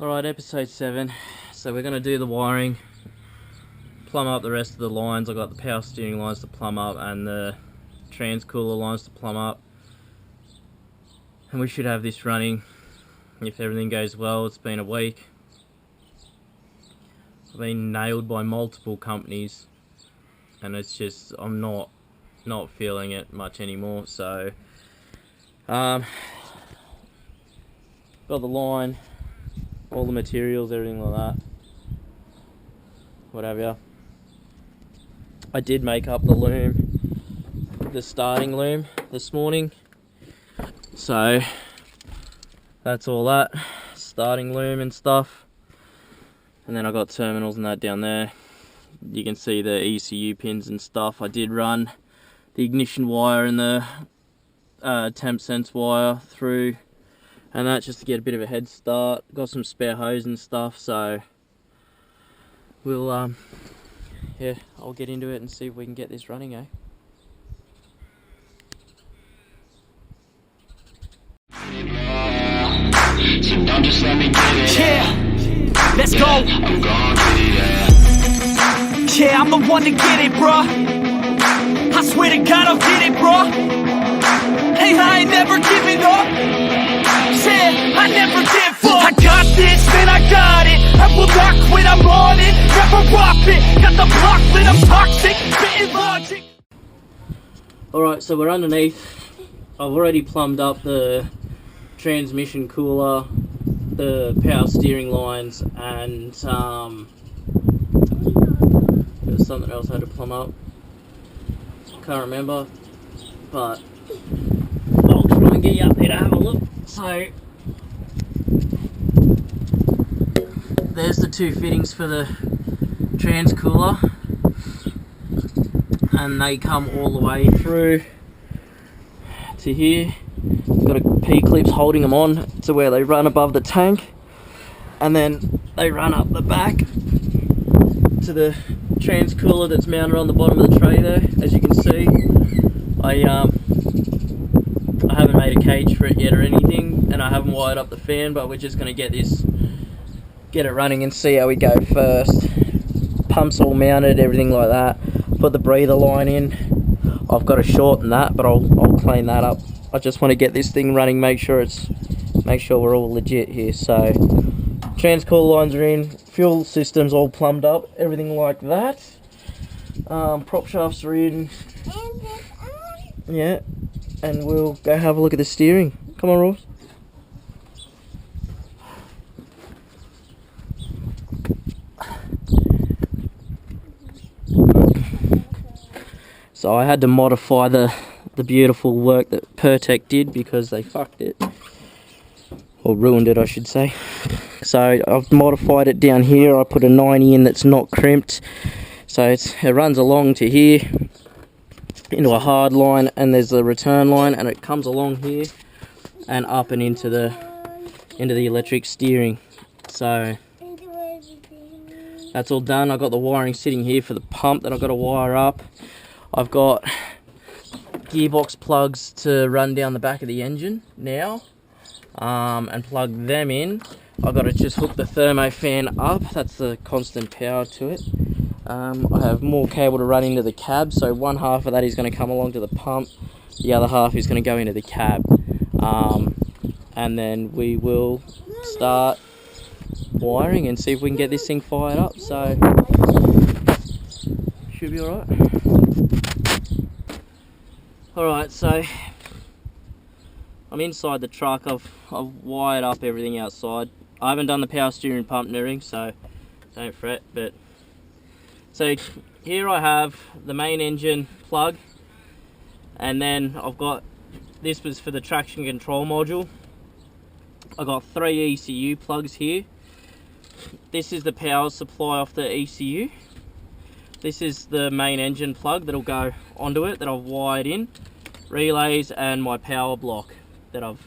Alright, episode 7. So we're going to do the wiring, plumb up the rest of the lines. I've got the power steering lines to plumb up and the transcooler lines to plumb up. And we should have this running if everything goes well. It's been a week. I've been nailed by multiple companies and it's just, I'm not feeling it much anymore. So, got the line, all the materials, everything like that, whatever. I did make up the loom, the starting loom this morning, so that's all that, starting loom and stuff. And then I got terminals and that down there. You can see the ECU pins and stuff. I did run the ignition wire and the temp sense wire through and that, just to get a bit of a head start. Got some spare hose and stuff, so we'll yeah, I'll get into it and see if we can get this running, eh? So don't just let me get it. Yeah, let's go. I'm gon' get it. Yeah, I'm the one to get it, bruh. I swear to God I'll get it, bruh. Hey, I ain't never giving up. Yeah, I never give up. I got this, man, I got it. I will not quit, I'm on it. Never rock it. Got the block lit, I'm toxic. Spitting logic. Alright, so we're underneath. I've already plumbed up the transmission cooler, the power steering lines, and there's something else I had to plumb up. Can't remember, but I'll try and get you up there to have a look. So there's the two fittings for the trans cooler, and they come all the way through to here. Got a P-clips holding them on to where they run above the tank, and then they run up the back to the trans cooler that's mounted on the bottom of the tray there. As you can see, I haven't made a cage for it yet or anything, and I haven't wired up the fan, but we're just going to get it running and see how we go first. Pumps all mounted, everything like that. Put the breather line in. I've got to shorten that, but I'll clean that up. I just want to get this thing running, make sure we're all legit here. So transcooler lines are in, fuel system's all plumbed up, everything like that. Prop shafts are in. Yeah, and we'll go have a look at the steering. Come on, Ross. So I had to modify the beautiful work that Pertec did because they fucked it, or ruined it I should say. So I've modified it down here. I put a 90 in that's not crimped, so it runs along to here into a hard line, and there's the return line, and it comes along here and up and into the electric steering. So that's all done. I've got the wiring sitting here for the pump that I've got to wire up. I've got gearbox plugs to run down the back of the engine now, and plug them in. I've got to just hook the thermo fan up. That's the constant power to it. I have more cable to run into the cab, so one half of that is going to come along to the pump, the other half is going to go into the cab, and then we will start wiring and see if we can get this thing fired up. So should be alright. Alright, so I'm inside the truck. I've wired up everything outside. I haven't done the power steering pump and everything, so don't fret. But so here I have the main engine plug, and then I've got, this was for the traction control module. I got 3 ECU plugs here. This is the power supply off the ECU. This is the main engine plug that'll go onto it that I've wired in. Relays and my power block that I've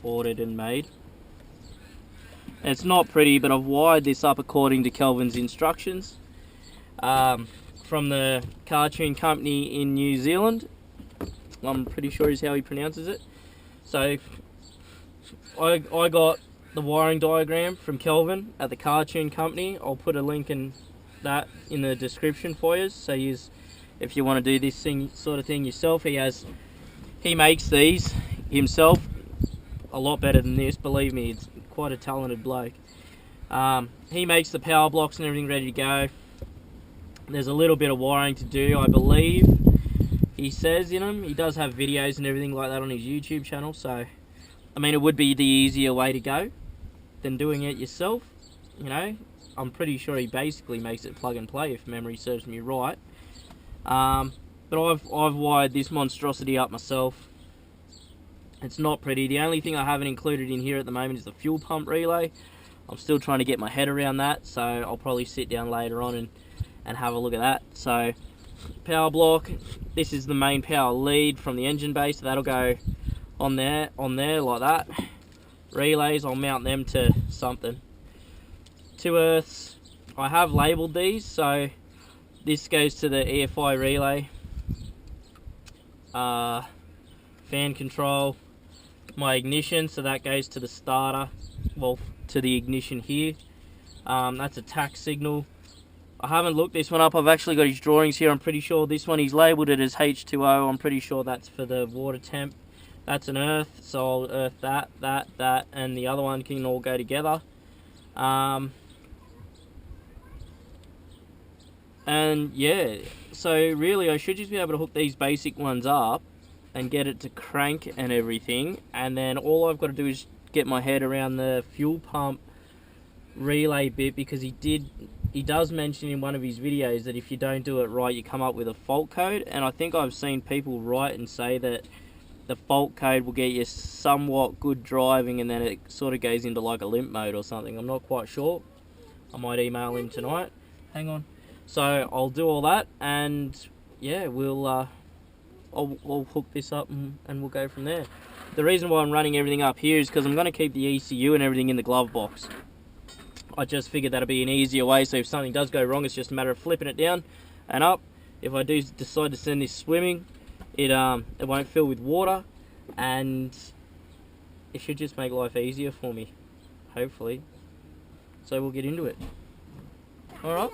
ordered and made. And it's not pretty, but I've wired this up according to Kelvin's instructions from the cartune company in New Zealand. I'm pretty sure is how he pronounces it. So I got the wiring diagram from Kelvin at the Cartune company. I'll put a link in that in the description for you, so if you want to do this sort of thing yourself. He makes these himself a lot better than this, believe me. It's quite a talented bloke. He makes the power blocks and everything ready to go. There's a little bit of wiring to do, I believe he says in them. He does have videos and everything like that on his YouTube channel, so I mean, it would be the easier way to go than doing it yourself, you know. I'm pretty sure he basically makes it plug and play, if memory serves me right. But I've wired this monstrosity up myself. It's not pretty. The only thing I haven't included in here at the moment is the fuel pump relay. I'm still trying to get my head around that, so I'll probably sit down later on and have a look at that. So, power block, this is the main power lead from the engine base, so that'll go on there like that. Relays, I'll mount them to something. 2 earths, I have labelled these, so this goes to the EFI relay. Fan control, my ignition, so that goes to the starter, well, to the ignition here. That's a tax signal. I haven't looked this one up. I've actually got his drawings here. I'm pretty sure this one, he's labelled it as H2O. I'm pretty sure that's for the water temp. That's an earth, so I'll earth that, and the other one can all go together. And yeah, so really I should just be able to hook these basic ones up and get it to crank and everything, and then all I've got to do is get my head around the fuel pump relay bit, because he does mention in one of his videos that if you don't do it right, you come up with a fault code. And I think I've seen people write and say that the fault code will get you somewhat good driving, and then it sort of goes into like a limp mode or something. I'm not quite sure. I might email him tonight. Hang on. So I'll do all that, and yeah, I'll hook this up and we'll go from there. The reason why I'm running everything up here is because I'm going to keep the ECU and everything in the glove box. I just figured that'd be an easier way, so if something does go wrong, it's just a matter of flipping it down and up. If I do decide to send this swimming, it won't fill with water, and it should just make life easier for me, hopefully. So we'll get into it. Alright.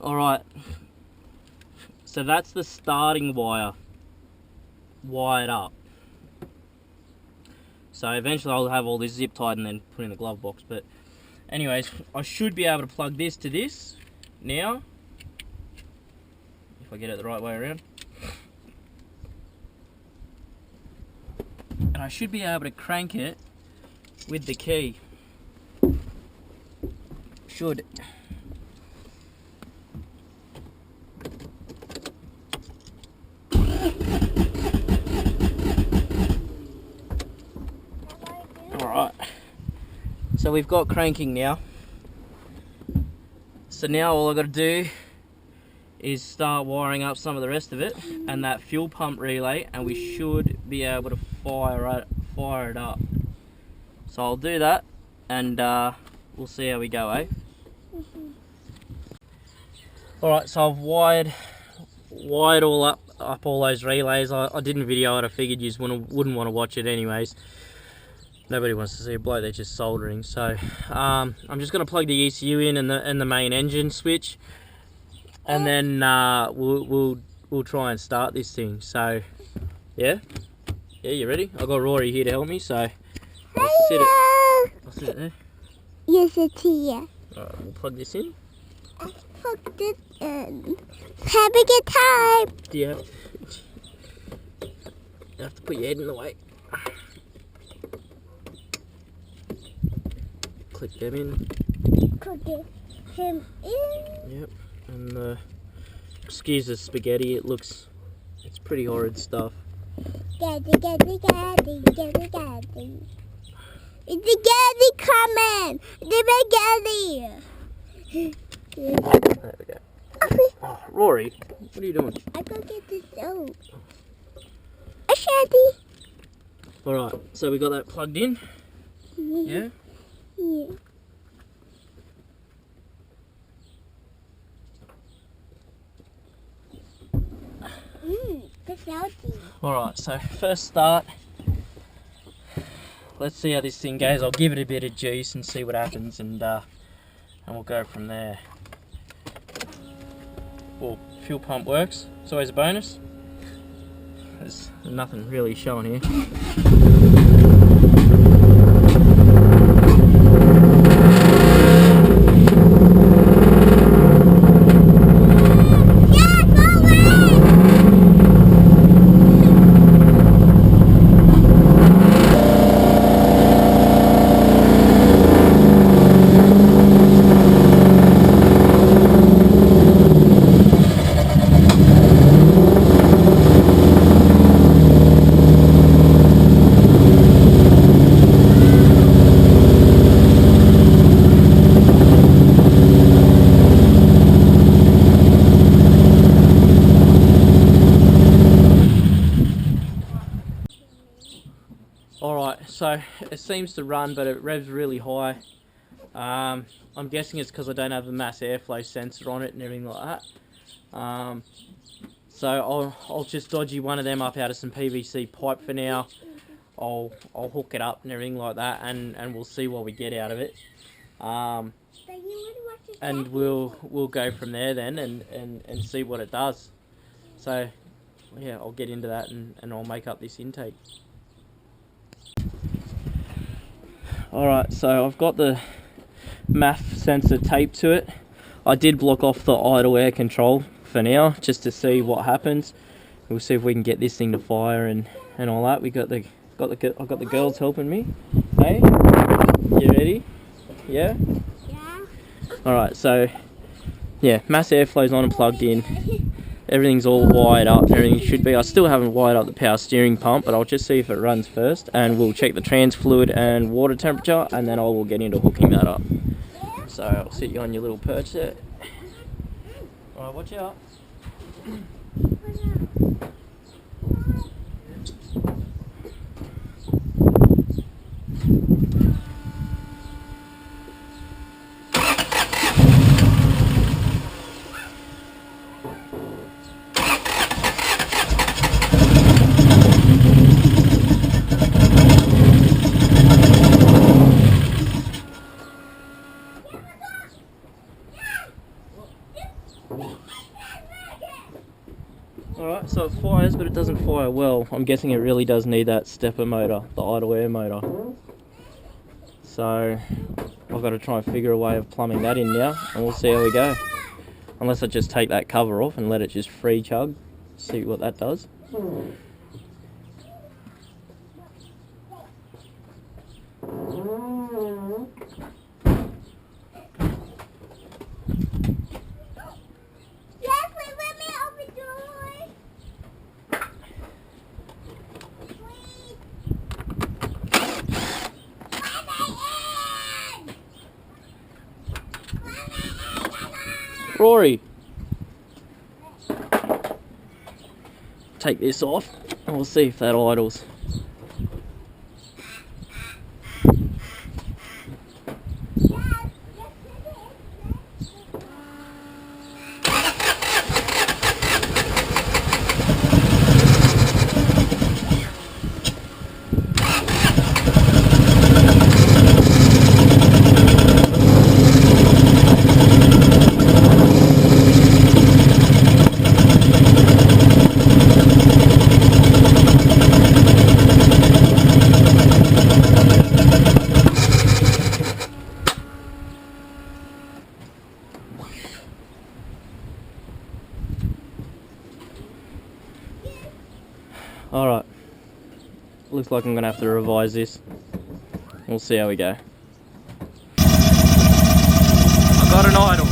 Alright, so that's the starting wire wired up. So eventually I'll have all this zip tied and then put in the glove box. But anyways, I should be able to plug this to this now, if I get it the right way around. And I should be able to crank it with the key. Should. Alright, so we've got cranking now. So now all I've got to do is start wiring up some of the rest of it and that fuel pump relay, and we should be able to fire it up. So I'll do that and we'll see how we go, eh? Alright, so I've wired all up all those relays. I didn't video it, I figured you wouldn't want to watch it anyways. Nobody wants to see a bloke that's just soldering. So I'm just going to plug the ECU in and the main engine switch, and then we'll try and start this thing. So yeah, you ready? I've got Rory here to help me, so I'll sit it there. Yes, it's here. Alright, we'll plug this in. I plugged it in. Having a time. Do you have to put your head in the way. Click them in. Put him in. Yep, and excuse the spaghetti. It's pretty horrid stuff. Gaddy. It's the gaddy coming. The gaddy. There we go. Oh, Rory, what are you doing? I go get the soap. A shanty. Alright, so we got that plugged in. Yeah? Yeah. The salty. Alright, so first start. Let's see how this thing goes. I'll give it a bit of juice and see what happens, and we'll go from there. Well, fuel pump works. It's always a bonus. There's nothing really showing here. Alright, so it seems to run, but it revs really high. I'm guessing it's because I don't have a mass airflow sensor on it and everything like that. So I'll just dodgy one of them up out of some PVC pipe for now. I'll hook it up and everything like that, and we'll see what we get out of it. And we'll go from there then and see what it does. So yeah, I'll get into that and I'll make up this intake. Alright, so I've got the MAF sensor taped to it. I did block off the idle air control for now, just to see what happens. We'll see if we can get this thing to fire and all that. I've got the girls helping me. Hey, you ready? Yeah? Yeah. Alright, so yeah, mass airflow's on and plugged in. Everything's all wired up, everything should be. I still haven't wired up the power steering pump, but I'll just see if it runs first, and we'll check the trans fluid and water temperature, and then I will get into hooking that up. So I'll sit you on your little perch there. Alright, watch out. Alright, so it fires, but it doesn't fire well. I'm guessing it really does need that stepper motor, the idle air motor. So I've got to try and figure a way of plumbing that in now, and we'll see how we go. Unless I just take that cover off and let it just free chug, see what that does. Rory, take this off and we'll see if that idles. Alright, looks like I'm going to have to revise this. We'll see how we go. I got an idle.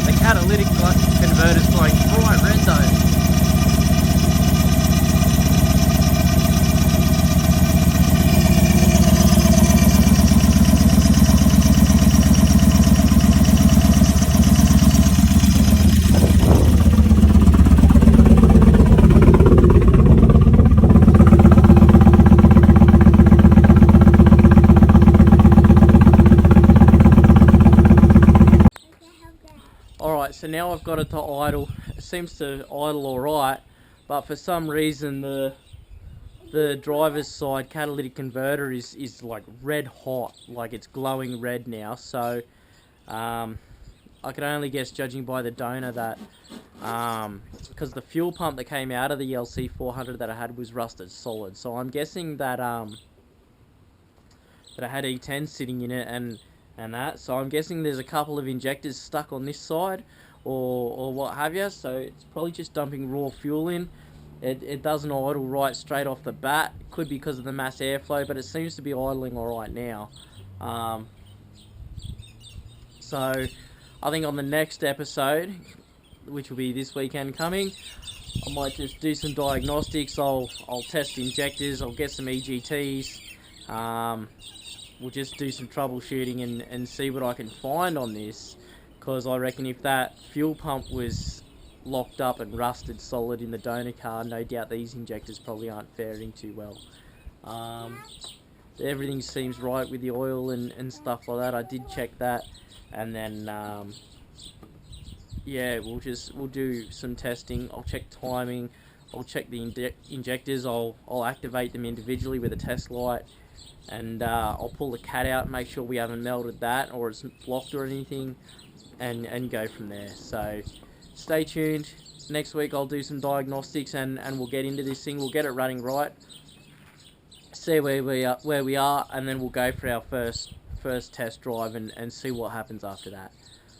The catalytic converter's going bright red though. Alright, so now I've got it to idle. It seems to idle alright, but for some reason the driver's side catalytic converter is like red hot, like it's glowing red now. So I can only guess, judging by the donor, that because the fuel pump that came out of the LC400 that I had was rusted solid. So I'm guessing that that I had E10 sitting in it and that. So I'm guessing there's a couple of injectors stuck on this side or what have you. So it's probably just dumping raw fuel in. It doesn't idle right straight off the bat. It could be because of the mass airflow, but it seems to be idling alright now. So I think on the next episode, which will be this weekend coming, I might just do some diagnostics. I'll test injectors, I'll get some EGTs. We'll just do some troubleshooting and see what I can find on this, because I reckon if that fuel pump was locked up and rusted solid in the donor car, no doubt these injectors probably aren't faring too well. Everything seems right with the oil and stuff like that. I did check that, and then yeah, we'll do some testing. I'll check timing, I'll check the injectors, I'll activate them individually with a test light, and I'll pull the cat out, make sure we haven't melted that or it's blocked or anything, and go from there. So stay tuned. Next week I'll do some diagnostics and we'll get into this thing. We'll get it running right, see where we are, and then we'll go for our first test drive and see what happens after that.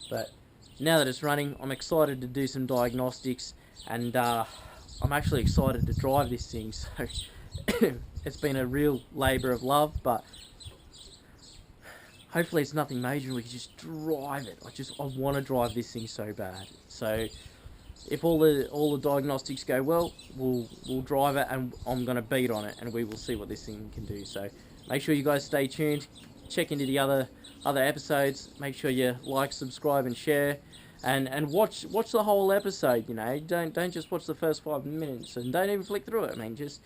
But now that it's running, I'm excited to do some diagnostics, and I'm actually excited to drive this thing. So it's been a real labour of love, but hopefully it's nothing major and we can just drive it. I want to drive this thing so bad. So if all the diagnostics go well, we'll drive it, and I'm going to beat on it, and we will see what this thing can do. So make sure you guys stay tuned, check into the other episodes, make sure you like, subscribe and share, and watch the whole episode. You know, don't just watch the first 5 minutes, and don't even flick through it. I mean, just,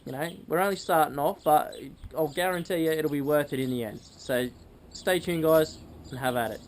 you know, we're only starting off, but I'll guarantee you it'll be worth it in the end. So stay tuned, guys, and have at it.